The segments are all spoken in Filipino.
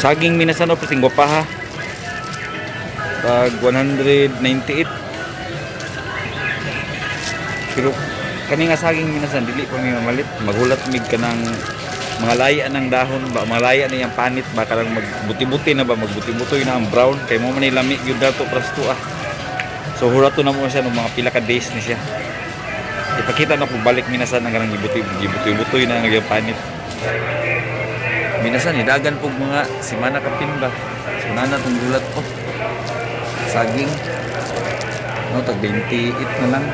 Saging minasan o presing guwapaha. Tag 198. Pero kani nga saging minasan dili pa mi mamalit, magulat mig kanang mga laya ng dahon ba, mga laya na yung panit ba karang magbuti-buti na ba, magbuti-buti na ang brown kay mo man ilami gyud dato prasto ah. So hurato na mo siya ng mga pila ka days ni siya. Ipakita na ko balik minasan ang kanang gibuti-buti na ang yung panit. Minasan hidagan pug mga simana kapin ba. So nana tong gulat ko. Saging no tag 28 na lang.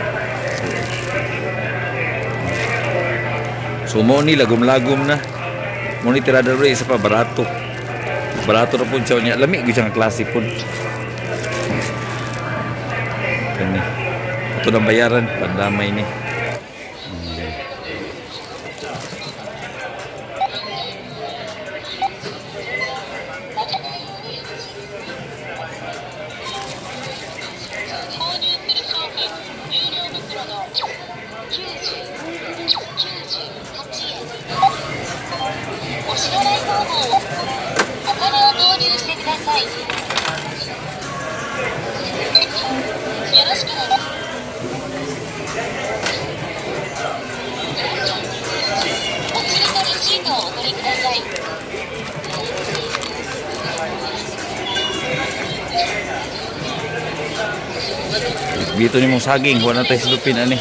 So mo ni lagom-lagom na. Mo ni tirada rin isa pa barato. Barato ra pud siya niya. Lami gyud siya nga klase pud. Kani. Ito na bayaran pandamay ni. Bito ni mong saging, wala tayo silupin ani.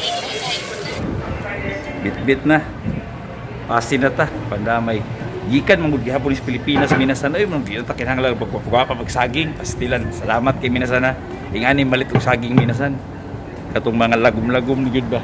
Bit-bit na. Pasin na ta, pandamay. Gikan mong gihapon sa Pilipinas minasan ay mong dito ta kinahanglan pagpapagapa pagsaging pastilan. Salamat kay minasan na. Ingani malit og saging minasan. Katong mga lagom-lagom ni gid ba.